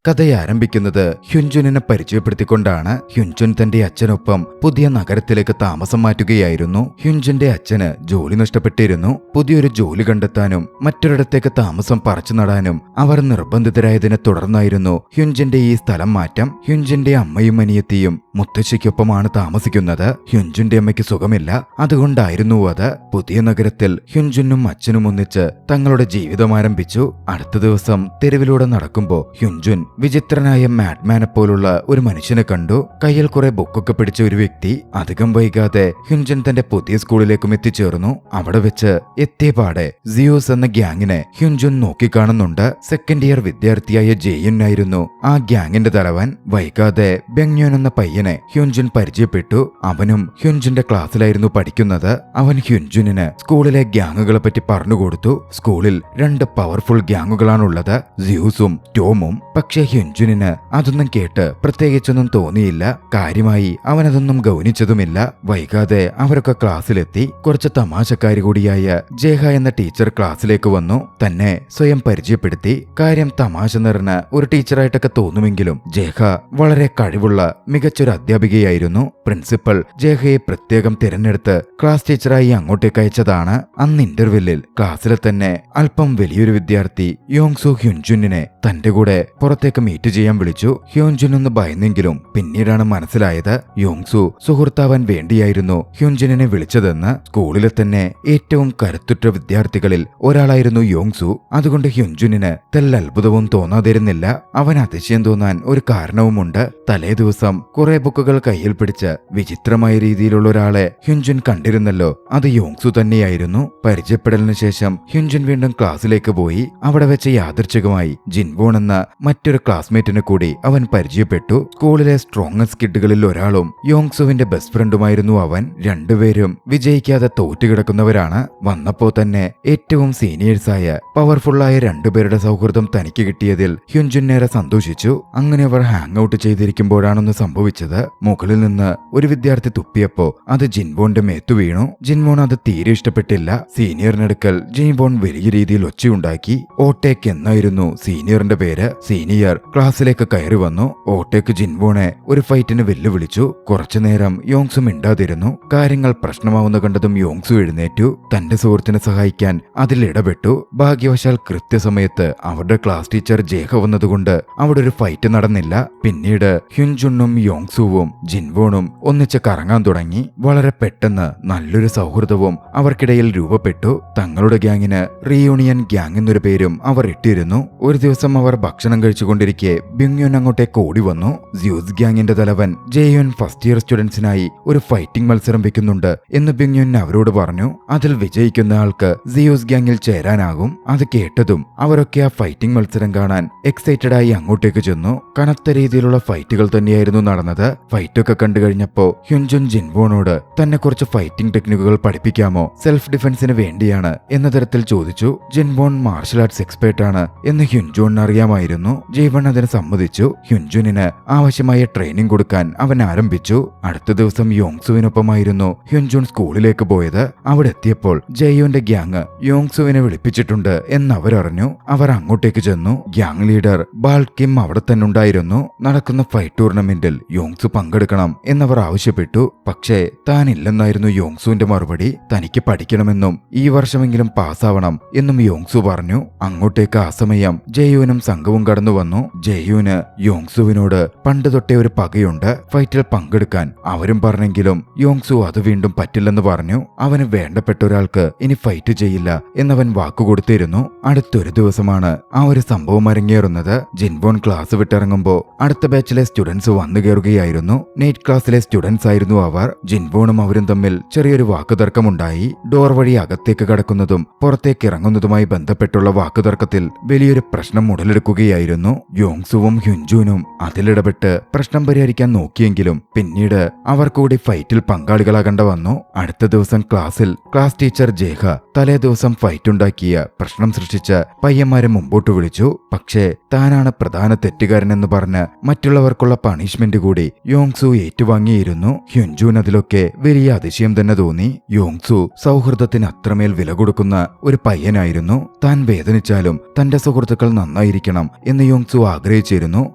കഥയാരംഭിക്കുന്നത് ഹ്യുൻജുനിനെ പരിചയപ്പെടുത്തിക്കൊണ്ടാണ്. ഹ്യുൻജുൻ തന്റെ അച്ഛനൊപ്പം പുതിയ നഗരത്തിലേക്ക് താമസം മാറ്റുകയായിരുന്നു. ഹ്യുൻജുന്റെ അച്ഛന് ജോലി നഷ്ടപ്പെട്ടിരുന്നു. പുതിയൊരു ജോലി കണ്ടെത്താനും മറ്റൊരിടത്തേക്ക് താമസം പറിച്ചു നടാനും അവർ നിർബന്ധിതരായതിനെ തുടർന്നായിരുന്നു ഹ്യുൻജുന്റെ ഈ സ്ഥലം മാറ്റം. ഹ്യുൻജുന്റെ അമ്മയും അനിയത്തിയും മുത്തശ്ശിക്കൊപ്പമാണ് താമസിക്കുന്നത്. ഹ്യുൻജുന്റെ അമ്മയ്ക്ക് സുഖമില്ല, അതുകൊണ്ടായിരുന്നു അത്. പുതിയ നഗരത്തിൽ ഹ്യുൻജുനും അച്ഛനും ഒന്നിച്ച് തങ്ങളുടെ ജീവിതം ആരംഭിച്ചു. അടുത്ത ദിവസം തെരുവിലൂടെ നടക്കുമ്പോൾ ഹ്യുൻജുൻ വിചിത്രനായ മാഡ്മാനെ പോലുള്ള ഒരു മനുഷ്യനെ കണ്ടു. കയ്യിൽ കുറെ ബുക്കൊക്കെ പിടിച്ച ഒരു വ്യക്തി. അധികം വൈകാതെ ഹ്യുൻജുൻ തന്റെ പുതിയ സ്കൂളിലേക്കും എത്തിച്ചേർന്നു. അവിടെ വെച്ച് എത്തിയപാടെ സിയൂസ് എന്ന ഗ്യാങ്ങിനെ ഹ്യുൻജുൻ നോക്കിക്കാണുന്നുണ്ട്. സെക്കൻഡ് ഇയർ വിദ്യാർത്ഥിയായ ജെയുൻ ആയിരുന്നു ആ ഗ്യാങ്ങിന്റെ തലവൻ. വൈകാതെ ബെങ്യോൻ എന്ന പയ്യനെ ഹ്യുൻജുൻ പരിചയപ്പെട്ടു. അവനും ഹ്യുൻജുന്റെ ക്ലാസ്സിലായിരുന്നു പഠിക്കുന്നത്. അവൻ ഹ്യുൻജുനിന് സ്കൂളിലെ ഗ്യാങ്ങുകളെ പറ്റി പറഞ്ഞുകൊടുത്തു. സ്കൂളിൽ 2 പവർഫുൾ ഗ്യാങ്ങുകളാണുള്ളത്, സിയൂസും ടോമും. പക്ഷേ ഹ്യുൻജുനിന് അതൊന്നും കേട്ട് പ്രത്യേകിച്ചൊന്നും തോന്നിയില്ല. കാര്യമായി അവനതൊന്നും ഗൗനിച്ചതുമില്ല. വൈകാതെ അവരൊക്കെ ക്ലാസ്സിലെത്തി. കുറച്ച് തമാശക്കാരി കൂടിയായ ജേഹ എന്ന ടീച്ചർ ക്ലാസ്സിലേക്ക് വന്നു. തന്നെ സ്വയം പരിചയപ്പെടുത്തി. കാര്യം തമാശ നിറഞ്ഞ ഒരു ടീച്ചറായിട്ടൊക്കെ തോന്നുമെങ്കിലും ജേഹ വളരെ കഴിവുള്ള മികച്ചൊരു അധ്യാപികയായിരുന്നു. പ്രിൻസിപ്പൽ ജേഹയെ പ്രത്യേകം തിരഞ്ഞെടുത്ത് ക്ലാസ് ടീച്ചറായി അങ്ങോട്ടേക്ക് അയച്ചതാണ്. അന്ന് ഇന്റർവെല്ലിൽ ക്ലാസ്സിലെ തന്നെ അല്പം വലിയൊരു വിദ്യാർത്ഥി യോങ്സു ഹ്യുൻജുനിനെ തന്റെ കൂടെ പുറത്തേക്ക് മീറ്റ് ചെയ്യാൻ വിളിച്ചു. ഹ്യുൻജുൻ ഒന്ന് ഭയന്നെങ്കിലും പിന്നീടാണ് മനസ്സിലായത് യോങ്സു സുഹൃത്താവാൻ വേണ്ടിയായിരുന്നു ഹ്യുൻജുനിനെ വിളിച്ചതെന്ന്. സ്കൂളിലെ തന്നെ ഏറ്റവും കരുത്തുറ്റ വിദ്യാർത്ഥികളിൽ ഒരാളായിരുന്നു യോങ്സു. അതുകൊണ്ട് ഹ്യുൻജുനിന് തെല്ലത്ഭുതവും തോന്നാതിരുന്നില്ല. അവൻ അതിശയം തോന്നാൻ ഒരു കാരണവുമുണ്ട്. തലേ ദിവസം കുറെ ബുക്കുകൾ കയ്യിൽ പിടിച്ച് വിചിത്രമായ രീതിയിലുള്ള ഒരാളെ ഹ്യുൻജുൻ കണ്ടിരുന്നല്ലോ, അത് യോങ്സു തന്നെയായിരുന്നു. പരിചയപ്പെടലിന് ശേഷം ഹ്യുൻജുൻ വീണ്ടും ക്ലാസ്സിലേക്ക് പോയി. അവിടെ വെച്ച് യാദൃച്ഛികമായി ജിൻവോൺ എന്ന മറ്റൊരു ക്ലാസ്മേറ്റിനെ കൂടി അവൻ പരിചയപ്പെട്ടു. സ്കൂളിലെ സ്ട്രോങ്ങസ്റ്റ് കിഡുകളിൽ ഒരാളും യോങ്സുവിന്റെ ബെസ്റ്റ് ഫ്രണ്ടുമായിരുന്നു അവൻ. രണ്ടുപേരും വിജയിക്കാതെ തോറ്റുകിടക്കുന്നവരാണ്. വന്നപ്പോ തന്നെ ഏറ്റവും സീനിയേഴ്സായ പവർഫുള്ളായ 2 പേരുടെ സൗഹൃദം തനിക്ക് കിട്ടിയതിൽ ഹ്യുൻജുൻ ഏറെ സന്തോഷിച്ചു. അങ്ങനെ അവർ ഹാങ് ഔട്ട് ചെയ്തിരിക്കുമ്പോഴാണൊന്ന് സംഭവിച്ചത്. മുകളിൽ നിന്ന് ഒരു വിദ്യാർത്ഥി തുപ്പിയപ്പോ അത് ജിൻവോന്റെ മേത്തു വീണു. ജിൻവോൺ അത് തീരെ ഇഷ്ടപ്പെട്ടില്ല. സീനിയറിനടുക്കൽ ജിൻവോൺ വലിയ രീതിയിൽ ഒച്ചയുണ്ടാക്കി. ഓട്ടേക്ക് എന്നായിരുന്നു സീനിയറിന്റെ പേര്. സീനിയർ ക്ലാസ്സിലേക്ക് കയറി വന്നു. ഓട്ടേക്ക് ജിൻവോണെ ഒരു ഫൈറ്റിന് വെല്ലുവിളിച്ചു. കുറച്ചുനേരം യോങ്സു മിണ്ടാതിരുന്നു. കാര്യങ്ങൾ പ്രശ്നമാവുന്ന കണ്ടതും യോങ്സു എഴുന്നേറ്റു. തന്റെ സുഹൃത്തിനെ സഹായിക്കാൻ അതിൽ ഇടപെട്ടു. ഭാഗ്യവശാൽ കൃത്യസമയത്ത് അവരുടെ ക്ലാസ് ടീച്ചർ ജേഹ വന്നതുകൊണ്ട് അവിടെ ഒരു ഫൈറ്റ് നടന്നില്ല. പിന്നീട് ഹ്യുൻജുനും യോങ്സുവും ജിൻവോണും ഒന്നിച്ച് കറങ്ങാൻ തുടങ്ങി. വളരെ പെട്ടെന്ന് നല്ലൊരു സൗഹൃദവും അവർക്കിടയിൽ രൂപപ്പെട്ടു. തങ്ങളുടെ ഗ്യാങ്ങിന് റീയൂണിയൻ ഗ്യാങ് എന്നൊരു പേരും അവർ ഇട്ടിരുന്നു. ഒരു ദിവസം അവർ ഭക്ഷണം കഴിച്ചുകൊണ്ടിരിക്കെ ബെങ്യോൻ അങ്ങോട്ടേക്ക് ഓടി വന്നു. സിയൂസ് ഗ്യാങ്ങിന്റെ തലവൻ ജെയുൻ ഫസ്റ്റ് ഇയർ സ്റ്റുഡൻസിനായി ഒരു ഫൈറ്റിംഗ് മത്സരം വെക്കുന്നുണ്ട് എന്ന് ബെങ്യോൻ അവരോട് പറഞ്ഞു. അതിൽ വിജയിക്കുന്ന ആൾക്ക് സിയൂസ് ഗ്യാങ്ങിൽ ചേരാനാകും. അത് കേട്ടതും അവരൊക്കെ ആ ഫൈറ്റിംഗ് മത്സരം കാണാൻ എക്സൈറ്റഡ് ആയി അങ്ങോട്ടേക്ക് ചെന്നു. കനത്ത രീതിയിലുള്ള ഫൈറ്റുകൾ തന്നെയായിരുന്നു നടന്നത്. ഫൈറ്റൊക്കെ കണ്ടു കഴിഞ്ഞപ്പോ ഹ്യുൻജുൻ ജിൻവോണോട് തന്നെ കുറച്ച് ഫൈറ്റിംഗ് ടെക്നിക്കുകൾ പഠിപ്പിക്കാമോ, സെൽഫ് ഡിഫൻസിന് വേണ്ടിയാണ് എന്ന തരത്തിൽ ചോദിച്ചു. ജിൻവോൺ മാർഷൽ ആർട്സ് എക്സ്പേർട്ട് ആണ് എന്ന് ഹ്യുൻജുൻ അറിയാമായിരുന്നു. ജീവൻ അതിന് സമ്മതിച്ചു. ഹ്യുൻജുനിന് ആവശ്യമായ ട്രെയിനിങ് കൊടുക്കാൻ അവൻ ആരംഭിച്ചു. അടുത്ത ദിവസം യോങ്സുവിനൊപ്പമായിരുന്നു ഹ്യുൻജുൻ സ്കൂളിലേക്ക് പോയത്. അവിടെ എത്തിയപ്പോൾ ജെയുന്റെ ഗ്യാങ് യോങ്സുവിനെ വിളിപ്പിച്ചിട്ടുണ്ട് എന്നവരറിഞ്ഞു. അവർ അങ്ങോട്ടേക്ക് ചെന്നു. ഗ്യാങ് ലീഡർ ബാൾ കിം അവിടെ തന്നെ ഉണ്ടായിരുന്നു. നടക്കുന്ന ഫൈറ്റ് ടൂർണമെന്റിൽ യോങ്സു പങ്കെടുക്കണം എന്നവർ ആവശ്യപ്പെട്ടു. പക്ഷേ താനില്ലെന്നായിരുന്നു യോങ്സുവിന്റെ മറുപടി. തനിക്ക് പഠിക്കണമെന്നും ഈ വർഷമെങ്കിലും പാസ്സാവണം എന്നും യോങ്സു പറഞ്ഞു. അങ്ങോട്ടേക്ക് ആ സമയം ജെയുനും സംഘവും കടന്നു വന്നു. ജെയുന് യോങ്സുവിനോട് പണ്ട് തൊട്ടേ ഒരു പകയുണ്ട്. ഫൈറ്റിൽ പങ്കെടുക്കാൻ അവരും പറഞ്ഞെങ്കിലും യോങ്സു അത് വീണ്ടും പറ്റില്ലെന്ന് പറഞ്ഞു. അവന് വേണ്ടപ്പെട്ട ഒരാൾക്ക് ഇനി ഫൈറ്റ് ചെയ്യില്ല എന്നവൻ വാക്കുകൊടുത്തിരുന്നു. അടുത്തൊരു ദിവസമാണ് ആ ഒരു സംഭവം അരങ്ങേറുന്നത്. ജിൻവോൺ ക്ലാസ് വിട്ടിറങ്ങുമ്പോ അടുത്ത ബാച്ചിലെ സ്റ്റുഡൻസ് വന്നു കയറുകയായിരുന്നു. നൈറ്റ് ക്ലാസ്സിലെ സ്റ്റുഡൻസ് ആയിരുന്നു അവർ. ജിൻവോണും അവരും തമ്മിൽ ചെറിയൊരു വാക്കുതർക്കമുണ്ടായി. ഡോർ വഴി അകത്തേക്ക് കടക്കുന്നതും പുറത്തേക്ക് ഇറങ്ങുന്നതുമായി ബന്ധപ്പെട്ടുള്ള വാക്കുതർക്കത്തിൽ വലിയൊരു പ്രശ്നം ഉടലെടുക്കുകയായിരുന്നു. യോങ്സുവും ഹ്യുൻജുനും അതിലിടപെട്ട് പ്രശ്നം പരിഹരിക്കാൻ നോക്കിയെങ്കിലും പിന്നീട് അവർ കൂടി ഫൈറ്റിൽ പങ്കാളികളാകേണ്ട വന്നു. അടുത്ത ദിവസം ക്ലാസ്സിൽ ക്ലാസ് ടീച്ചർ ജേഹ തലേ ദിവസം ഫൈറ്റ് ഉണ്ടാക്കിയ പ്രശ്നം സൃഷ്ടിച്ച പയ്യന്മാരെ മുമ്പോട്ട് വിളിച്ചു. പക്ഷേ താനാണ് പ്രധാന തെറ്റുകാരനെന്ന് പറഞ്ഞ് മറ്റുള്ളവർക്കുള്ള പണിഷ്മെന്റ് കൂടി യോങ്സു ഏറ്റുവാങ്ങിയിരുന്നു. ഹ്യുൻജുൻ അതിലൊക്കെ വലിയ അതിശയം തന്നെ തോന്നി. യോങ്സു സൗഹൃദത്തിന് അത്രമേൽ വില കൊടുക്കുന്ന ഒരു പയ്യനായിരുന്നു. താൻ വേദനിച്ചാലും തന്റെ സുഹൃത്തുക്കൾ നന്നായിരിക്കണം എന്ന് യോങ്സു ആഗ്രഹിച്ചിരുന്നു.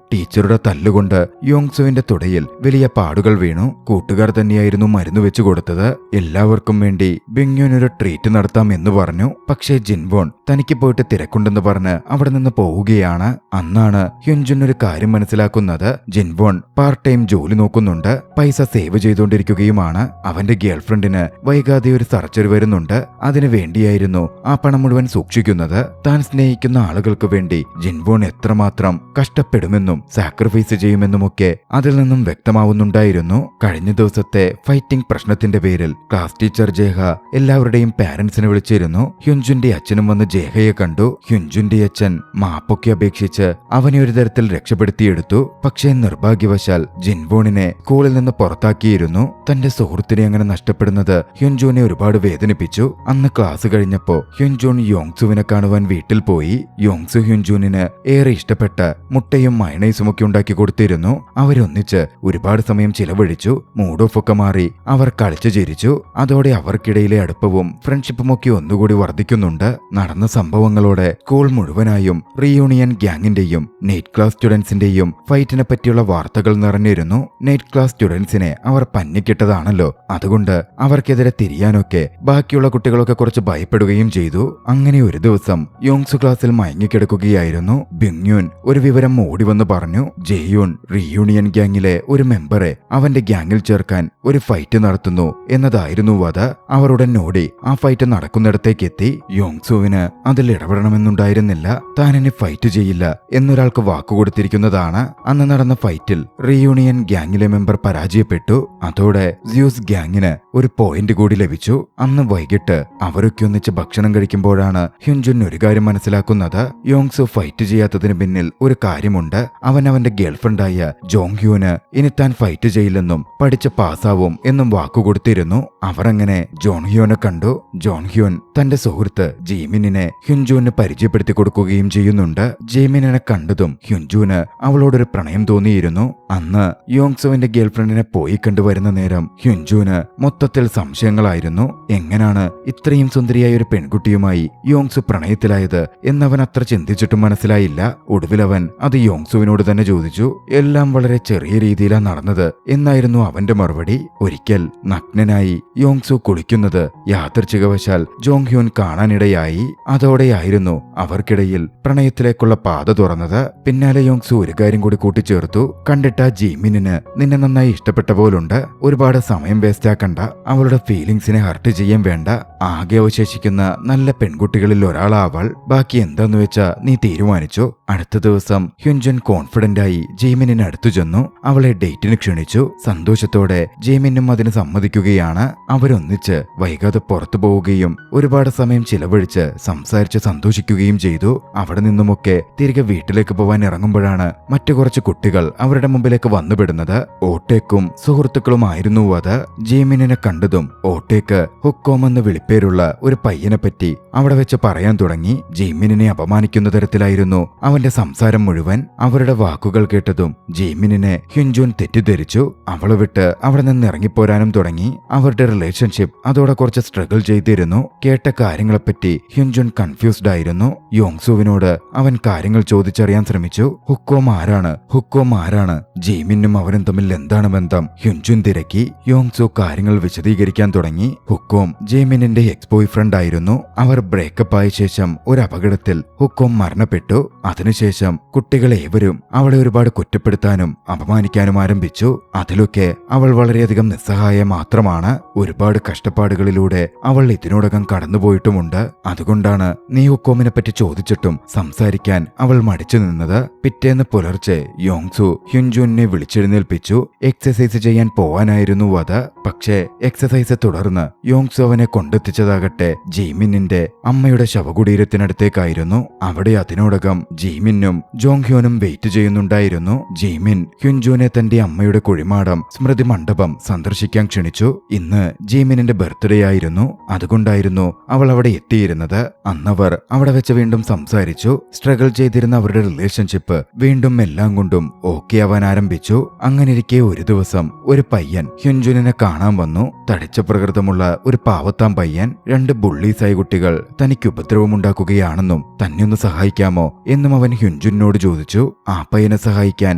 ടീച്ചറുടെ തല്ലുകൊണ്ട് യോങ്സുവിന്റെ തുടയിൽ വലിയ പാടുകൾ വീണു. കൂട്ടുകാർ തന്നെയായിരുന്നു മരുന്ന് വെച്ചു കൊടുത്തത്. എല്ലാവർക്കും വേണ്ടി ബിങ്യോനൊരു ട്രീറ്റ് നടത്താം എന്ന് പറഞ്ഞു. പക്ഷേ ജിൻവോൺ തനിക്ക് പോയിട്ട് തിരക്കുണ്ടെന്ന് പറഞ്ഞ് അവിടെ നിന്ന് പോവുകയാണ്. അന്നാണ് ഹ്യുൻജുൻ ഒരു കാര്യം മനസ്സിലാക്കുന്നത്. ജിൻവോൺ പാർട്ട് ടൈം ജോലി നോക്കുന്നുണ്ട്, പൈസ സേവ് ചെയ്തുകൊണ്ടിരിക്കുകയുമാണ്. അവന്റെ ഗേൾഫ്രണ്ടിന് വൈകാതെ ഒരു സർജറി വരുന്നുണ്ട്. അതിനു വേണ്ടിയായിരുന്നു ആ പണം മുഴുവൻ സൂക്ഷിക്കുന്നത്. താൻ സ്നേഹിക്കുന്ന ആളുകൾക്ക് വേണ്ടി ജിൻവോൺ എത്രമാത്രം കഷ്ടപ്പെടുമെന്നും സാക്രിഫൈസ് ചെയ്യുമെന്നുമൊക്കെ അതിൽ നിന്നും വ്യക്തമാവുന്നുണ്ടായിരുന്നു. കഴിഞ്ഞ ദിവസത്തെ ഫൈറ്റിംഗ് പ്രശ്നത്തിന്റെ പേരിൽ ക്ലാസ് ടീച്ചർ ജേഹ എല്ലാവരുടെയും പാരന്റ്സിനെ വിളിച്ചിരുന്നു. ഹ്യുൻജുന്റെ അച്ഛനും വന്ന് ജേഹയെ കണ്ടു. ഹ്യുൻജുന്റെ അച്ഛൻ മാപ്പൊക്കെ അപേക്ഷിച്ച് അവനെ ഒരു തരത്തിൽ രക്ഷപ്പെടുത്തിയെടുത്തു. പക്ഷേ നിർഭാഗ്യവശാൽ ജിൻവോണിനെ സ്കൂളിൽ നിന്ന് പുറത്താക്കിയിരുന്നു. തന്റെ സുഹൃത്തിനെ അങ്ങനെ നഷ്ടപ്പെടുന്നത് ഹ്യുൻജുനെ ഒരുപാട് വേദനിപ്പിച്ചു. അന്ന് ക്ലാസ് കഴിഞ്ഞപ്പോ ഹ്യുൻജുൻ യോങ്സുവിനെ കാണുവാൻ വീട്ടിൽ പോയി. യോങ്സു ഹ്യുൻജുനിന് ഏറെ ഇഷ്ടപ്പെട്ട മുട്ടയും മയണൈസും ഒക്കെ ഉണ്ടാക്കി കൊടുത്തിരുന്നു. അവരൊന്നിച്ച് ഒരുപാട് സമയം ചിലവഴിച്ചു. മൂഡ് ഓഫ് ഒക്കെ മാറി അവർ കളിച്ചു ചിരിച്ചു. അതോടെ അവർക്കിടയിലെ അടുപ്പവും ഫ്രണ്ട്ഷിപ്പും ഒക്കെ ഒന്നുകൂടി വർദ്ധിക്കുന്നുണ്ട്. നടന്ന സംഭവങ്ങളോടെ സ്കൂൾ മുഴുവനായും റീയൂണിയൻ ഗ്യാങ്ങിന്റെയും നൈറ്റ് ക്ലാസ് സ്റ്റുഡൻസിന്റെയും ഫൈറ്റിനെ പറ്റിയുള്ള വാർത്തകൾ നിറഞ്ഞിരുന്നു. നൈറ്റ് ക്ലാസ് സ്റ്റുഡൻസിനെ അവർ പഞ്ഞിക്കിട്ടതാണല്ലോ, അതുകൊണ്ട് അവർക്കെതിരെ തിരിയാനൊക്കെ ബാക്കിയുള്ള കുട്ടികളൊക്കെ കുറച്ച് ഭയപ്പെടുകയും ചെയ്തു. അങ്ങനെ ഒരു ദിവസം യോങ്സു ക്ലാസ്സിൽ മയങ്ങിക്കിടക്കുകയായിരുന്നു. ബിങ്യൂൻ ഒരു വിവരം ഓടിവന്ന് പറഞ്ഞു. ജെയൂൺ റീയൂണിയൻ ഗ്യാങ്ങിലെ ഒരു മെമ്പറെ അവന്റെ ഗ്യാങ്ങിൽ ചേർക്കാൻ ഒരു ഫൈറ്റ് നടത്തുന്നു എന്നതായിരുന്നു അത്. അവർ ഉടൻ ഓടി ആ ഫൈറ്റ് നടക്കുന്നിടത്തേക്ക് എത്തി. യോങ്സുവിന് അതിൽ ഇടപെടണമെന്നുണ്ടായിരുന്നില്ല. താൻ എന്നെ ഫൈറ്റ് ചെയ്യില്ല എന്നൊരാൾക്ക് വാക്കുകൊടുത്തിരിക്കുന്നതാണ്. അന്ന് നടന്ന ഫൈറ്റിൽ റീയൂണിയൻ ഗ്യാങ്ങിലെ മെമ്പർ പരാജയപ്പെട്ടു. അതോടെ സ്യൂസ് ഗ്യാങ്ങിന് ഒരു പോയിന്റ് കൂടി ലഭിച്ചു. അന്ന് വൈകിട്ട് അവരൊക്കെ ഒന്നിച്ച് ഭക്ഷണം കഴിക്കുമ്പോഴാണ് ഹ്യുൻജുൻ ഒരു കാര്യം മനസ്സിലാക്കുന്നത്. യോങ്സു ഫൈറ്റ് ചെയ്യാത്തതിന് പിന്നിൽ ഒരു കാര്യമുണ്ട്. അവൻ അവന്റെ ഗേൾഫ്രണ്ടായ ജോങ് ഹ്യൂന് ഇനി താൻ ഫൈറ്റ് ചെയ്യില്ലെന്നും പഠിച്ച് പാസ്സാവും എന്നും വാക്കുകൊടുത്തിരുന്നു. അവർ അങ്ങനെ ജോൺ ഹ്യോനെ കണ്ടു. ജോൺ ഹ്യോൻ തന്റെ സുഹൃത്ത് ജീമിനെ ഹ്യുൻജുവിന് പരിചയപ്പെടുത്തി കൊടുക്കുകയും ചെയ്യുന്നുണ്ട്. ജീമിനെ കണ്ടതും ഹ്യുൻജുവിന് അവളോടൊരു പ്രണയം തോന്നിയിരുന്നു. അന്ന് യോങ്സുവിന്റെ ഗേൾഫ്രണ്ടിനെ പോയി കണ്ടുവരുന്ന നേരം ഹ്യുൻജുവിന് മൊത്തത്തിൽ സംശയങ്ങളായിരുന്നു. എങ്ങനാണ് ഇത്രയും സുന്ദരിയായ ഒരു പെൺകുട്ടിയുമായി യോങ്സു പ്രണയത്തിലായത് എന്നവൻ അത്ര ചിന്തിച്ചിട്ടും മനസ്സിലായില്ല. ഒടുവിൽ അവൻ അത് യോങ്സുവിനോട് തന്നെ ചോദിച്ചു. എല്ലാം വളരെ ചെറിയ രീതിയിലാണ് നടന്നത് എന്നായിരുന്നു അവന്റെ മറുപടി. ഒരിക്കൽ നഗ്നനായി യോങ്സു കുളിക്കുന്നത് യാദൃച്ഛികവശാൽ ജോങ് ഹ്യൂൻ കാണാനിടയായി. അതോടെയായിരുന്നു അവർക്കിടയിൽ പ്രണയത്തിലേക്കുള്ള പാത തുറന്നത്. പിന്നാലെ യോങ്സു ഒരു കാര്യം കൂടി കൂട്ടിച്ചേർത്തു. കണ്ടിട്ട് ജീമിനിന് നിന്നെ നന്നായി ഇഷ്ടപ്പെട്ട പോലുണ്ട്. ഒരുപാട് സമയം വേസ്റ്റ് ആക്കണ്ട. അവളുടെ ഫീലിംഗ്സിനെ ഹർട്ട് ചെയ്യാൻ വേണ്ട. ആകെ അവശേഷിക്കുന്ന നല്ല പെൺകുട്ടികളിൽ ഒരാളാവൾ. ബാക്കി എന്താന്ന് വെച്ചാ നീ തീരുമാനിച്ചു. അടുത്ത ദിവസം ഹ്യുൻജുൻ കോൺഫിഡന്റ് ആയി ജെയ്മിനിന് അടുത്തു ചെന്നു. അവളെ ഡേറ്റിന് ക്ഷണിച്ചു. സന്തോഷത്തോടെ ജെയ്മിനും അതിന് സമ്മതിക്കുകയാണ്. അവരൊന്നിച്ച് വൈകാതെ പുറത്തു പോവുകയും ഒരുപാട് സമയം ചിലവഴിച്ച് സംസാരിച്ച് സന്തോഷിക്കുകയും ചെയ്തു. അവിടെ നിന്നുമൊക്കെ തിരികെ വീട്ടിലേക്ക് പോവാൻ ഇറങ്ങുമ്പോഴാണ് മറ്റു കുറച്ച് കുട്ടികൾ അവരുടെ മുമ്പിലേക്ക് വന്നുപെടുന്നത്. ഓട്ടേക്കും സുഹൃത്തുക്കളുമായിരുന്നു അത്. ജെയ്മിനെ കണ്ടതും ഓട്ടേക്ക് ഹുക്കോം എന്ന് വിളിപ്പേരുള്ള ഒരു പയ്യനെ പറ്റി അവിടെ വെച്ച് പറയാൻ തുടങ്ങി. ജെയ്മിനെ അപമാനിക്കുന്ന തരത്തിലായിരുന്നു അവന്റെ സംസാരം മുഴുവൻ. അവരുടെ വാക്കുകൾ കേട്ടതും ജെയ്മിനെ ഹ്യുൻജുൻ തെറ്റിദ്ധരിച്ചു. അവളെ വിട്ട് അവിടെ നിന്ന് ഇറങ്ങിപ്പോരാനും തുടങ്ങി. അവരുടെ റിലേഷൻഷിപ്പ് അതോടെ കുറച്ച് സ്ട്രഗിൾ ചെയ്തിരുന്നു. കേട്ട കാര്യങ്ങളെപ്പറ്റി ഹ്യുൻജുൻ കൺഫ്യൂസ്ഡ് ആയിരുന്നു. യോങ്സുവിനോട് അവൻ കാര്യങ്ങൾ ചോദിച്ചറിയാൻ ശ്രമിച്ചു. ഹുക്കോം ആരാണ്? ജെയ്മിനും അവനും തമ്മിൽ എന്താണ് ബന്ധം? ഹ്യുൻജുൻ തിരക്കി. യോങ്സു കാര്യങ്ങൾ വിശദീകരിക്കാൻ തുടങ്ങി. ഹുക്കോം ജെയ്മിനിന്റെ എക്സ് ബോയ് ഫ്രണ്ട് ആയിരുന്നു. അവർ ബ്രേക്കപ്പ് ആയ ശേഷം ഒരു അപകടത്തിൽ ഹുക്കോം മരണപ്പെട്ടു. അതിനുശേഷം കുട്ടികളേവരും അവളെ ഒരുപാട് കുറ്റപ്പെടുത്താനും അപമാനിക്കാനും ആരംഭിച്ചു. അതിലൊക്കെ അവൾ വളരെയധികം നിസ്സഹായ മാത്രമാണ്. ഒരുപാട് കഷ്ടപ്പാടുകളിലൂടെ അവൾ ഇതിനോടകം കടന്നുപോയിട്ടുമുണ്ട്. അതുകൊണ്ടാണ് നീ ഹുക്കോമിനെ പറ്റി ചോദിച്ചിട്ടും സംസാരിക്കാൻ അവൾ മടിച്ചു നിന്നത്. പിറ്റേന്ന് പുലർച്ചെ യോങ്സു ഹ്യുൻജുനെ വിളിച്ചെഴുന്നേൽപ്പിച്ചു. എക്സസൈസ് ചെയ്യാൻ പോവാനായിരുന്നു അത്. പക്ഷേ എക്സസൈസ് തുടർന്ന് യോങ്സു അവനെ കൊണ്ടെത്തിച്ചതാകട്ടെ ജെയ്മിനിന്റെ അമ്മയുടെ ശവകുടീരത്തിനടുത്തേക്കായിരുന്നു. അവിടെ അതിനോടകം ജെയ്മിനും ജോങ് ഹ്യോനും വെയിറ്റ് ചെയ്യുന്നുണ്ടായിരുന്നു. ജെയ്മിൻ ഹ്യുൻജുനെ തന്റെ അമ്മയുടെ കുഴിമാടം സ്മൃതി മണ്ഡപം സന്ദർശിക്കാൻ ക്ഷണിച്ചു. ഇന്ന് ജെയ്മിനിന്റെ ബർത്ത്ഡേ ആയിരുന്നു. അതുകൊണ്ടായിരുന്നു അവൾ അവിടെ എത്തിയിരുന്നത്. അന്നവർ അവിടെ വെച്ച് വീണ്ടും സംസാരിച്ചു. സ്ട്രഗിൾ ചെയ്തിരുന്ന അവരുടെ റിലേഷൻഷിപ്പ് വീണ്ടും എല്ലാം കൊണ്ടും ഓക്കെ ആവാൻ ആരംഭിച്ചു. അങ്ങനെയിരിക്കെ ഒരു ദിവസം ഒരു പയ്യൻ ഹ്യുൻജുനെ കാണാൻ വന്നു. തടിച്ച പ്രകൃതമുള്ള ഒരു പാവത്താം പയ്യൻ 2 ബുള്ളീസായ കുട്ടികൾ തനിക്ക് ഉപദ്രവമുണ്ടാക്കുകയാണെന്നും തന്നെ ഒന്ന് സഹായിക്കാമോ എന്നും അവൻ ഹ്യുൻജുനോട് ചോദിച്ചു. ആ പയ്യനെ സഹായിക്കാൻ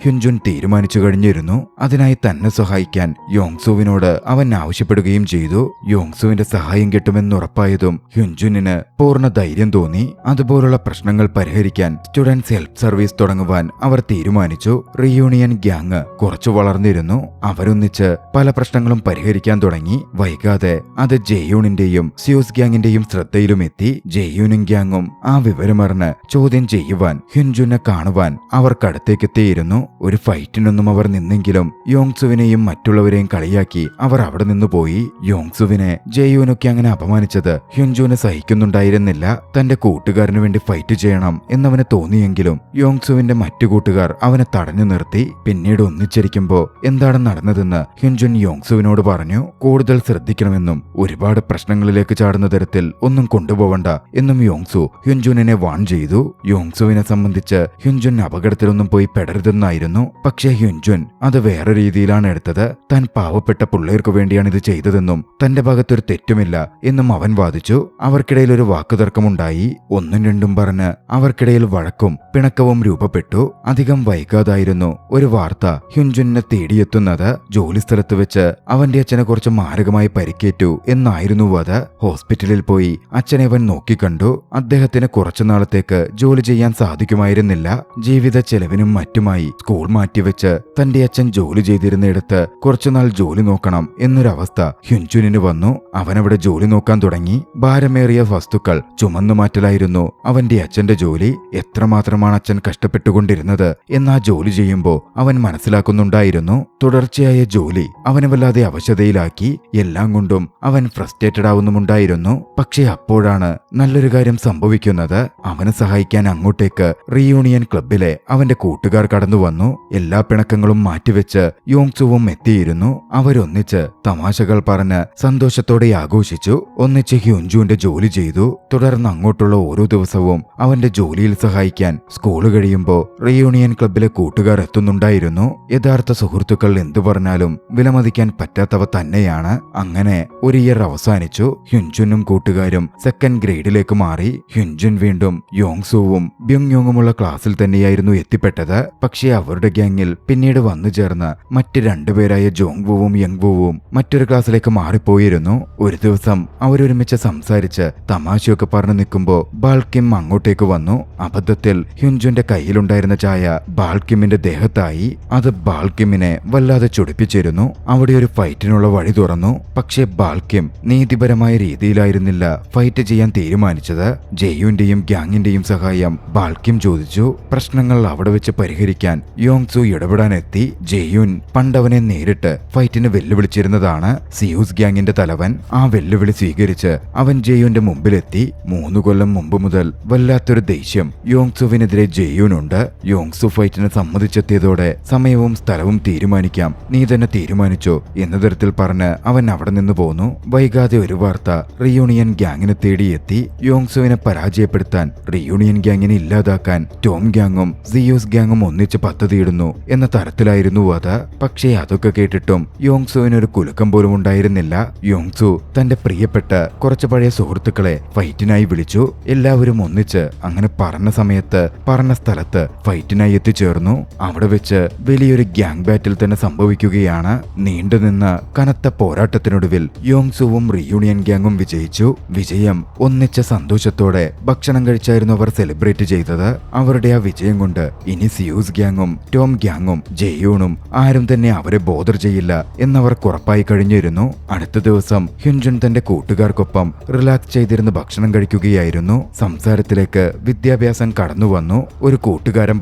ഹ്യുൻജുൻ തീരുമാനിച്ചു കഴിഞ്ഞിരുന്നു. അതിനായി തന്നെ സഹായിക്കാൻ യോങ്സുവിനോട് അവൻ ആവശ്യപ്പെടുകയും ചെയ്തു. യോങ്സുവിന്റെ സഹായം കിട്ടുമെന്നുറപ്പായതും ഹ്യുൻജുനിന് പൂർണ്ണ ധൈര്യം തോന്നി. അതുപോലുള്ള പ്രശ്നങ്ങൾ പരിഹരിക്കാൻ സ്റ്റുഡൻസ് ഹെൽപ്പ് സർവീസ് തുടങ്ങുവാൻ അവർ തീരുമാനിച്ചു. റിയൂണിയൻ ഗ്യാങ് കുറച്ചു വളർന്നിരുന്നു. അവരൊന്നിച്ച് പല പ്രശ്നങ്ങളും പരിഹരിക്കാൻ തുടങ്ങി. വൈകാതെ അത് ജെയൂണിന്റെയും സ്യൂസ് ഗ്യാങ്ങിന്റെയും ശ്രദ്ധയിലുമെത്തി. ജെയൂനും ഗ്യാങ്ങും ആ വിവരമറിഞ്ഞ് ചോദ്യം ചെയ്യുവാൻ ഹ്യുൻജുനെ കാണുവാൻ അവർക്കടുത്തേക്കെത്തിയിരുന്നു. ഒരു ഫൈറ്റിനൊന്നും അവർ നിന്നെങ്കിലും യോങ്സുവിനെയും മറ്റുള്ളവരെയും കളിയാക്കി അവർ അവിടെ നിന്ന് പോയി. യോങ്സുവിനെ ജെയൂനൊക്കെ അങ്ങനെ അപമാനിച്ചത് ഹ്യുൻജുന് സഹിക്കുന്നുണ്ടായിരുന്നില്ല. തന്റെ കൂട്ടുകാരനു വേണ്ടി ഫൈറ്റ് ചെയ്യണം എന്നവന് തോന്നിയെങ്കിലും യോങ്സുവിന്റെ മറ്റു കൂട്ടുകാർ അവനെ തടഞ്ഞു നിർത്തി. പിന്നീട് ഒന്നിച്ചിരിക്കുമ്പോ എന്താണ് നടന്നതെന്ന് ഹ്യുൻജുൻ യോങ്സുവിനോട് പറഞ്ഞു. കൂടുതൽ ശ്രദ്ധിക്കണമെന്നും ഒരുപാട് പ്രശ്നങ്ങളിലേക്ക് ചാടുന്ന തരത്തിൽ ഒന്നും കൊണ്ടുപോവണ്ട എന്നും യോങ്സു ഹ്യുൻജുനെ വാൺ ചെയ്തു. യോങ്സുവിനെ സംബന്ധിച്ച് ഹ്യുൻജുൻ അപകടത്തിലൊന്നും പോയി പെടരുതെന്നായിരുന്നു. പക്ഷേ ഹ്യുൻജുൻ അത് വേറെ രീതിയിലാണ് എടുത്തത്. താൻ പാവപ്പെട്ട പിള്ളേർക്കു വേണ്ടിയാണ് ഇത് ചെയ്തതെന്നും തന്റെ ഭാഗത്തൊരു തെറ്റുമില്ല എന്നും അവൻ വാദിച്ചു. അവർക്കിടയിൽ ഒരു വാക്കുതർക്കമുണ്ടായി. 1ഉം 2ഉം പറഞ്ഞ് അവർക്കിടയിൽ വഴക്കും പിണക്കവും രൂപപ്പെട്ടു. അധികം വൈകാതായിരുന്നു ഒരു വാർത്ത ഹ്യുൻജുനെ തേടിയെത്തുന്നത്. ജോലിസ്ഥലത്ത് വെച്ച് അവന്റെ അച്ഛനെ കുറച്ച് മാരകമായി പരിക്കേറ്റു എന്നായിരുന്നു അത്. ഹോസ്പിറ്റലിൽ പോയി അച്ഛനെ അവൻ നോക്കിക്കണ്ടു. അദ്ദേഹത്തിന് കുറച്ചുനാളത്തേക്ക് ജോലി ചെയ്യാൻ സാധിക്കുമായിരുന്നില്ല. ജീവിത ചെലവിനും മറ്റുമായി സ്കൂൾ മാറ്റിവെച്ച് തന്റെ അച്ഛൻ ജോലി ചെയ്തിരുന്നിടത്ത് കുറച്ചുനാൾ ജോലി നോക്കണം എന്നൊരവസ്ഥ ഹ്യുൻജുനിന് വന്നു. അവനവിടെ ജോലി നോക്കാൻ തുടങ്ങി. ഭാരമേറിയ വസ്തുക്കൾ ചുമന്നു മാറ്റലായിരുന്നു അവന്റെ അച്ഛന്റെ ജോലി. എത്രമാത്രമാണ് അച്ഛൻ കഷ്ടപ്പെട്ടുകൊണ്ടിരുന്നത് എന്നാ ജോലി ചെയ്യുമ്പോൾ അവൻ മനസ്സിലാക്കുന്നുണ്ടായിരുന്നു. തുടർച്ചയായ ജോലി അവനെ വല്ലാതെ അവശതയിലാക്കി. എല്ലാം കൊണ്ടും അവൻ ഫ്രസ്ട്രേറ്റഡ് ആവുന്നുമുണ്ടായിരുന്നു. പക്ഷെ അപ്പോഴാണ് നല്ലൊരു കാര്യം സംഭവിക്കുന്നത്. അവനെ സഹായിക്കാൻ അങ്ങോട്ടേക്ക് റിയൂണിയൻ ക്ലബിലെ അവന്റെ കൂട്ടുകാർ കടന്നു വന്നു. എല്ലാ പിണക്കങ്ങളും മാറ്റിവെച്ച് യോങ്സുവും എത്തിയിരുന്നു. അവരൊന്നിച്ച് തമാശകൾ പറഞ്ഞ് സന്തോഷത്തോടെ ആഘോഷിച്ചു. ഒന്നിച്ച് ഹ്യുൻജുന്റെ ജോലി ചെയ്തു. തുടർന്ന് അങ്ങോട്ടുള്ള ഓരോ ദിവസവും അവന്റെ ജോലിയിൽ സഹായിക്കാൻ സ്കൂള് കഴിയുമ്പോൾ റിയൂണിയൻ ക്ലബിലെ കൂട്ടുകാർ എത്തുന്നുണ്ടായിരുന്നു. യഥാർത്ഥ സുഹൃത്തുക്കൾ എന്തു പറഞ്ഞാലും വിലമതിക്കാൻ പറ്റാത്തവ തന്നെയാണ്. അങ്ങനെ ഒരു ഇയർ അവസാനിച്ചു. ഹ്യുൻജുനും കൂട്ടുകാരും 2nd ഗ്രേഡിലേക്ക് മാറി. ഹ്യുൻജുൻ വീണ്ടും യോങ്സുവും ബ്യുങ്യോങ്ങുമുള്ള ക്ലാസ്സിൽ തന്നെയായിരുന്നു എത്തിപ്പെട്ടത്. പക്ഷേ അവരുടെ ഗ്യാങ്ങിൽ പിന്നീട് വന്നു ചേർന്ന മറ്റ് 2 പേരായ ജോങ്വുവും യങ്വുവും മറ്റൊരു ക്ലാസ്സിലേക്ക് മാറിപ്പോയിരുന്നു. ഒരു ദിവസം അവരൊരുമിച്ച് സംസാരിച്ച് തമാശയൊക്കെ പറഞ്ഞു നിൽക്കുമ്പോ ബാൾകിം അങ്ങോട്ടേക്ക് വന്നു. അബദ്ധത്തിൽ ഹ്യുൻജുന്റെ കയ്യിലുണ്ടായിരുന്ന ചായ ബാൾകിമിന്റെ ദേഹത്തായി. അത് ബാൾകിമിനെ വല്ലാതെ ചൊടിപ്പിച്ചിരുന്നു. അവിടെ ഒരു ഫൈറ്റിനുള്ള വഴി തുറന്നു. പക്ഷേ ബാൾകിം നീതിപരമായ രീതിയിലായിരുന്നില്ല ഫൈറ്റ് ചെയ്യാൻ തീരുമാനിച്ചത്. ജെയുന്റെയും ഗ്യാങ്ങിന്റെയും സഹായം ബാൾകിം ചോദിച്ചു. പ്രശ്നങ്ങൾ അവിടെ വെച്ച് പരിഹരിക്കാൻ യോങ്സു ഇടപെടാനെത്തി. ജെയുൻ പണ്ടവനെ നേരിട്ട് ഫൈറ്റിന് വെല്ലുവിളിച്ചിരുന്നതാണ്. സിയൂസ് ഗ്യാങ്ങിന്റെ തലവൻ ആ വെല്ലുവിളി സ്വീകരിച്ച് അവൻ ജെയുന്റെ മുമ്പിലെത്തി. 3 കൊല്ലം മുമ്പ് മുതൽ വല്ലാത്തൊരു ദേഷ്യം യോങ്സുവിനെതിരെ ജെയുനുണ്ട്. യോങ്സു ഫൈറ്റിന് സമ്മതിച്ചെത്തിയതോടെ സമയവും സ്ഥലവും തീരുമാനിക്കാം, നീ തന്നെ തീരുമാനിച്ചോ എന്ന തരത്തിൽ പറഞ്ഞ് അവൻ അവിടെ നിന്ന് പോന്നു. വൈകാതെ ഒരു വാർത്ത റിയൂണിയൻ ഗ്യാങ്ങിനെ തേടിയെത്തി. യോങ്സുവിനെ പരാജയപ്പെടുത്താൻ, റിയൂണിയൻ ഗ്യാങ്ങിനെ ഇല്ലാതാക്കാൻ ടോം ഗ്യാങ്ങും സിയൂസ് ഗ്യാങ്ങും ഒന്നിച്ച് പദ്ധതിയിടുന്നു എന്ന തരത്തിലായിരുന്നു അത്. പക്ഷേ അതൊക്കെ കേട്ടിട്ടും യോങ്സുവിനൊരു കുലുക്കം പോലും ഉണ്ടായിരുന്നില്ല. യോങ്സു തന്റെ പ്രിയപ്പെട്ട കുറച്ച് പഴയ സുഹൃത്തുക്കളെ ഫൈറ്റിനായി വിളിച്ചു. എല്ലാവരും ഒന്നിച്ച് അങ്ങനെ പറഞ്ഞ സമയത്ത് പറഞ്ഞ സ്ഥലത്ത് ഫൈറ്റിനായി എത്തിച്ചേർന്നു. അവിടെ വെച്ച് വലിയൊരു ഗ്യാങ് ബാറ്റിൽ തന്നെ സംഭവിക്കുകയാണ്. നീണ്ടുനിന്ന കനത്ത പോരാട്ടത്തിനൊടുവിൽ യോങ്സുവും റിയൂണിയൻ ഗ്യാങ്ങും വിജയിച്ചു. വിജയം ഒന്നിച്ച സന്തോഷത്തോടെ ഭക്ഷണം കഴിച്ചായിരുന്നു അവർ സെലിബ്രേറ്റ് ചെയ്തത്. അവരുടെ ആ വിജയം കൊണ്ട് ഇനി സിയൂസ് ഗ്യാങ്ങും ടോം ഗ്യാങ്ങും ജെയൂണും ആരും തന്നെ അവരെ ബോധർ ചെയ്യില്ല എന്നവർക്ക് ഉറപ്പായി കഴിഞ്ഞിരുന്നു. അടുത്ത ദിവസം ഹ്യുൻജുൻ തന്റെ കൂട്ടുകാർക്കൊപ്പം റിലാക്സ് ചെയ്തിരുന്ന് ഭക്ഷണം കഴിക്കുകയായിരുന്നു. സംസാരത്തിലേക്ക് വിദ്യാഭ്യാസം കടന്നു വന്നു. ഒരു കൂട്ടുകാരൻ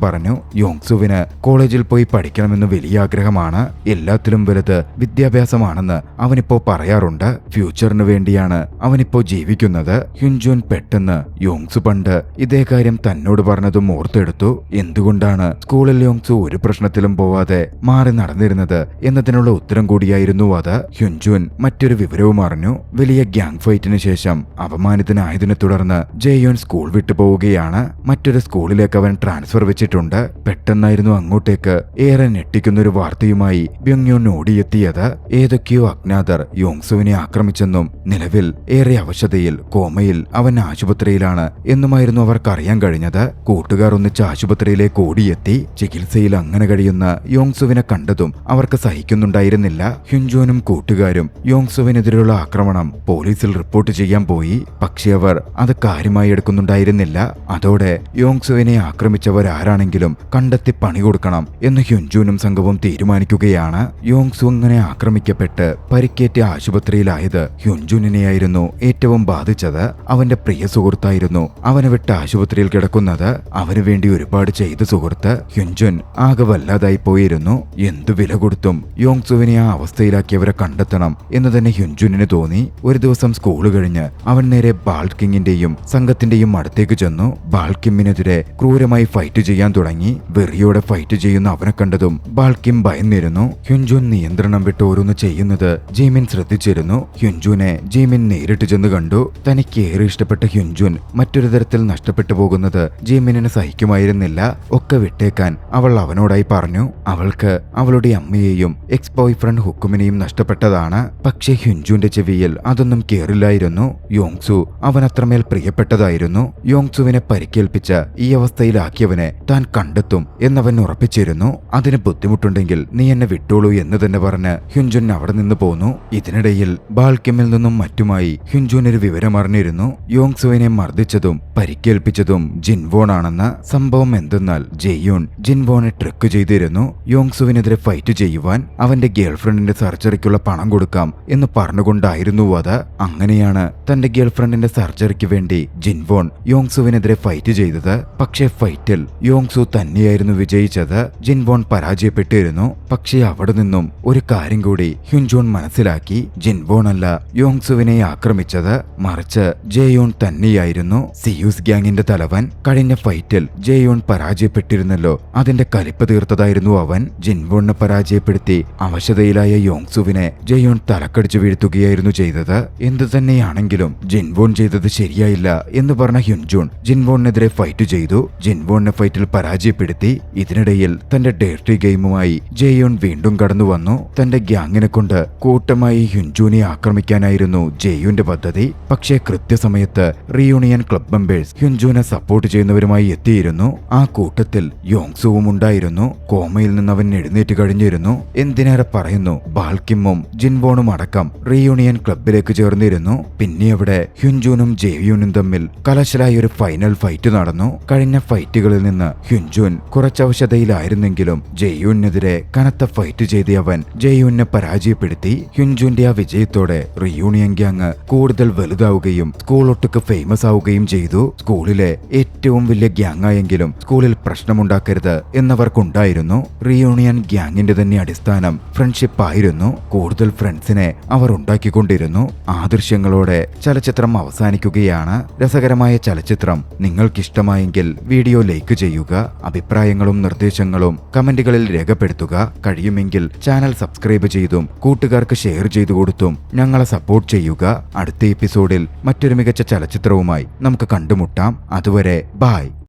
പറഞ്ഞു, യോങ്സുവിന് കോളേജിൽ പോയി പഠിക്കണമെന്ന് വലിയ ആഗ്രഹമാണ്. എല്ലാത്തിലും വലുത് വിദ്യാഭ്യാസമാണെന്ന് അവനിപ്പോ പറയാറുണ്ട്. ഫ്യൂച്ചറിന് വേണ്ടിയാണ് അവനിപ്പോ ജീവിക്കുന്നത്. ഹ്യുൻജുൻ പെട്ടെന്ന് യോങ്സു പണ്ട് ഇതേ കാര്യം തന്നോട് പറഞ്ഞതും ഓർത്തെടുത്തു. എന്തുകൊണ്ടാണ് സ്കൂളിൽ യോങ്സു ഒരു പ്രശ്നത്തിലും പോവാതെ മാറി നടന്നിരുന്നത് എന്നതിനുള്ള ഉത്തരം കൂടിയായിരുന്നു അത്. ഹ്യുൻജുൻ മറ്റൊരു വിവരവും അറിഞ്ഞു. വലിയ ഗ്യാങ് ഫൈറ്റിന് ശേഷം അപമാനിതനായതിനെ തുടർന്ന് ജെയോൻ സ്കൂൾ വിട്ടു പോവുകയാണ്. മറ്റൊരു സ്കൂളിലേക്ക് അവൻ ട്രാൻസ്ഫർ വെച്ചിട്ടുണ്ട്. പെട്ടെന്നായിരുന്നു അങ്ങോട്ടേക്ക് ഏറെ ഞെട്ടിക്കുന്നൊരു വാർത്തയുമായി ബ്യുങ്യോൻ ഓടിയെത്തിയത്. ഏതൊക്കെയോ ആരൊക്കെയോ അജ്ഞാതർ യോങ്സുവിനെ ആക്രമിച്ചെന്നും നിലവിൽ ഏറെ അവശതയിൽ കോമയിൽ അവൻ ആശുപത്രിയിലാണ് എന്നുമായിരുന്നു അവർക്കറിയാൻ കഴിഞ്ഞത്. കൂട്ടുകാർ ഒന്നിച്ച് ആശുപത്രിയിലേക്ക് ഓടിയെത്തി. ചികിത്സയിൽ അങ്ങനെ കഴിയുന്ന യോങ്സുവിനെ കണ്ടതും അവർക്ക് സഹിക്കുന്നുണ്ടായിരുന്നില്ല. ഹ്യുൻജോനും കൂട്ടുകാരും യോങ്സുവിനെതിരെയുള്ള ആക്രമണം പോലീസിൽ റിപ്പോർട്ട് ചെയ്യാൻ പോയി. പക്ഷെ അവർ അത് കാര്യമായി എടുക്കുന്നുണ്ടായിരുന്നില്ല. അതോടെ യോങ്സുവിനെ ആക്രമിച്ചവർ ആരാണെങ്കിലും കണ്ടെത്തി പണി കൊടുക്കണം എന്ന് ഹ്യുൻജോനും സംഘവും തീരുമാനിക്കുകയാണ്. യോങ്സു അങ്ങനെ ആക്രമിക്കപ്പെട്ട് പരിക്കേറ്റ് ആശുപത്രിയിലായത് ഹ്യുൻജുനെയായിരുന്നു ഏറ്റവും ബാധിച്ചത്. അവന്റെ പ്രിയ സുഹൃത്തായിരുന്നു അവനെ വിട്ട് ആശുപത്രിയിൽ കിടക്കുന്നത്. അവന് വേണ്ടി ഒരുപാട് ചെയ്ത സുഹൃത്ത് ഹ്യുൻജുൻ ആകെ വല്ലാതായി പോയിരുന്നു. എന്തു വില കൊടുത്തും യോങ്സുവിനെ ആ അവസ്ഥയിലാക്കിയവരെ കണ്ടെത്തണം എന്ന് തന്നെ ഹ്യുൻജുനിന് തോന്നി. ഒരു ദിവസം സ്കൂൾ കഴിഞ്ഞ് അവൻ നേരെ ബാൾക്കിങ്ങിന്റെയും സംഘത്തിന്റെയും അടുത്തേക്ക് ചെന്നു. ബാൾക്കിമിനെതിരെ ക്രൂരമായി ഫൈറ്റ് ചെയ്യാൻ തുടങ്ങി. വെറിയോടെ ഫൈറ്റ് ചെയ്യുന്ന അവനെ കണ്ടതും ബാൾക്കിം ഭയന്നിരുന്നു. ഹ്യുൻജുൻ നിയന്ത്രണം വിട്ട് ഓരോന്ന് ചെയ്യുന്നത് ജീമിൻ ശ്രദ്ധിച്ചിരുന്നു. ഹ്യുൻജുനെ ജീമിൻ നേരിട്ട് ചെന്ന് കണ്ടു. തനിക്ക് ഏറെ ഇഷ്ടപ്പെട്ട ഹ്യുൻജുൻ മറ്റൊരു തരത്തിൽ നഷ്ടപ്പെട്ടു പോകുന്നത് ജീമിനിന് സഹിക്കുമായിരുന്നില്ല. ഒക്കെ വിട്ടേക്കാൻ അവൾ അവനോടായി പറഞ്ഞു. അവൾക്ക് അവളുടെ അമ്മയെയും എക്സ് ബോയ് ഫ്രണ്ട് ഹുക്കുമിനെയും നഷ്ടപ്പെട്ടതാണ്. പക്ഷേ ഹ്യുൻജുന്റെ ചെവിയിൽ അതൊന്നും കേറില്ലായിരുന്നു. യോങ്സു അവൻ അത്രമേൽ പ്രിയപ്പെട്ടതായിരുന്നു. യോങ്സുവിനെ പരിക്കേൽപ്പിച്ച ഈ അവസ്ഥയിലാക്കിയവനെ താൻ കണ്ടെത്തും എന്നവൻ ഉറപ്പിച്ചിരുന്നു. അതിന് ബുദ്ധിമുട്ടുണ്ടെങ്കിൽ നീ എന്നെ വിട്ടോളൂ എന്ന് തന്നെ പറഞ്ഞ് ഹ്യുൻജുൻ അവിടെ നിന്ന് പോന്നു. ഇതിനിടയിൽ ബാൾക്കിമിൽ നിന്നും മറ്റുമായി ഹ്യുൻജുൻ ഒരു വിവരം അറിഞ്ഞിരുന്നു. യോങ്സുവിനെ മർദ്ദിച്ചതും പരിക്കേൽപ്പിച്ചതും ജിൻവോൺ ആണെന്ന്. സംഭവം എന്തെന്നാൽ ജെയ്യൂൺ ജിൻവോനെ ട്രിക്ക് ചെയ്തിരുന്നു. യോങ്സുവിനെതിരെ ഫൈറ്റ് ചെയ്യുവാൻ അവന്റെ ഗേൾഫ്രണ്ടിന്റെ സർജറിക്കുള്ള പണം കൊടുക്കാം എന്ന് പറഞ്ഞുകൊണ്ടായിരുന്നു അത്. അങ്ങനെയാണ് തന്റെ ഗേൾഫ്രണ്ടിന്റെ സർജറിക്ക് വേണ്ടി ജിൻവോൺ യോങ്സുവിനെതിരെ ഫൈറ്റ് ചെയ്തത്. പക്ഷേ ഫൈറ്റിൽ യോങ്സു തന്നെയായിരുന്നു വിജയിച്ചത്. ജിൻവോൺ പരാജയപ്പെട്ടിരുന്നു. പക്ഷേ അവിടെ നിന്നും ഒരു കാര്യം കൂടി ഹ്യുൻജോൺ മനസ്സിലാക്കി. ജിൻവോൺ അല്ല യോങ്സുവിനെ ആക്രമിച്ചത്, മറിച്ച് ജെയോൺ തന്നെയായിരുന്നു. സിയൂസ് ഗ്യാങ്ങിന്റെ തലവൻ. കഴിഞ്ഞ ഫൈറ്റിൽ ജെയോൺ പരാജയപ്പെട്ടിരുന്നല്ലോ, അതിന്റെ കലിപ്പ് തീർത്തതായിരുന്നു അവൻ. ജിൻവോണിനെ പരാജയപ്പെടുത്തി അവശതയിലായ യോങ്സുവിനെ ജെയോൺ തലക്കടിച്ചു വീഴ്ത്തുകയായിരുന്നു ചെയ്തത്. എന്തു തന്നെയാണെങ്കിലും ജിൻവോൺ ചെയ്തത് ശരിയായില്ല എന്ന് പറഞ്ഞ ഹ്യുൻജോൺ ജിൻവോണിനെതിരെ ഫൈറ്റ് ചെയ്തു. ജിൻവോണിനെ ഫൈറ്റിൽ പരാജയപ്പെടുത്തി. ഇതിനിടയിൽ തന്റെ ഡേർട്ടി ഗെയിമുമായി ജെയോൺ വീണ്ടും കടന്നു വന്നു. തന്റെ ഗ്യാങ്ങിനെ കൊണ്ട് കൂട്ടമായി ഹ്യുൻജോനെ ആക്രമിക്കാനായിരുന്നു ജെയോന്റെ പദ്ധതി. പക്ഷേ കൃത്യസമയത്ത് റീയൂണിയൻ ക്ലബ് മെമ്പേഴ്സ് ഹ്യുൻജോനെ സപ്പോർട്ട് ചെയ്യുന്നവരുമായി എത്തിയിരുന്നു. ആ കൂട്ടത്തിൽ യോങ്സുവും ഉണ്ടായിരുന്നു. കോമയിൽ നിന്ന് അവൻ എഴുന്നേറ്റ് കഴിഞ്ഞിരുന്നു. എന്തിനേറെ പറയുന്നു, ബാൾക്കിമ്മും ജിൻവോണും അടക്കം റീയൂണിയൻ ക്ലബിലേക്ക് ചേർന്നിരുന്നു. പിന്നെ അവിടെ ഹ്യുൻജൂനും ജെയ്യൂനും തമ്മിൽ കലശലായ ഒരു ഫൈനൽ ഫൈറ്റ് നടന്നു. കഴിഞ്ഞ ഫൈറ്റുകളിൽ നിന്ന് ഹ്യുൻജൂൻ കുറച്ചവശതയിലായിരുന്നെങ്കിലും ജെയ്യൂനെതിരെ കനത്ത ഫൈറ്റ് ചെയ്ത അവൻ ജെയ്യൂനെ പരാജയപ്പെടുത്തി. ഹ്യുൻജൂന്റെ ആ വിജയത്തോടെ റീയൂണിയൻ ഗ്യാങ് കൂടുതൽ വലുതാവുകയും സ്കൂൾ ഒട്ടുക്ക് ഫേമസ് ആവുകയും ചെയ്തു. സ്കൂളിലെ ഏറ്റവും വലിയ ഗ്യാങ്ങായെങ്കിലും സ്കൂളിൽ പ്രശ്നമുണ്ടാക്കരുത് എന്നവർക്കുണ്ടായിരുന്നു. റീയൂണിയൻ ഗ്യാങ്ങിന്റെ തന്നെ അടിസ്ഥാനം ഫ്രണ്ട്ഷിപ്പ് ആയിരുന്നു. കൂടുതൽ ഫ്രണ്ട്സിനെ അവർ ഉണ്ടാക്കിക്കൊണ്ടിരുന്നു. ആ ദൃശ്യങ്ങളോടെ ചലച്ചിത്രം അവസാനിക്കുകയാണ്. രസകരമായ ചലച്ചിത്രം നിങ്ങൾക്കിഷ്ടമായെങ്കിൽ വീഡിയോ ലൈക്ക് ചെയ്യുക. അഭിപ്രായങ്ങളും നിർദ്ദേശങ്ങളും കമന്റുകളിൽ രേഖപ്പെടുത്തുക. കഴിയുമെങ്കിൽ ചാനൽ സബ്സ്ക്രൈബ് ചെയ്തും കൂട്ടുകാർക്ക് ഷെയർ ചെയ്തു കൊടുത്തും ഞങ്ങളെ സപ്പോർട്ട് ചെയ്യുക. അടുത്ത എപ്പിസോഡിൽ മറ്റൊരു മികച്ച ചലച്ചിത്രവുമായി നമുക്ക് കണ്ടുമുട്ടാം. അതുവരെ ബൈ.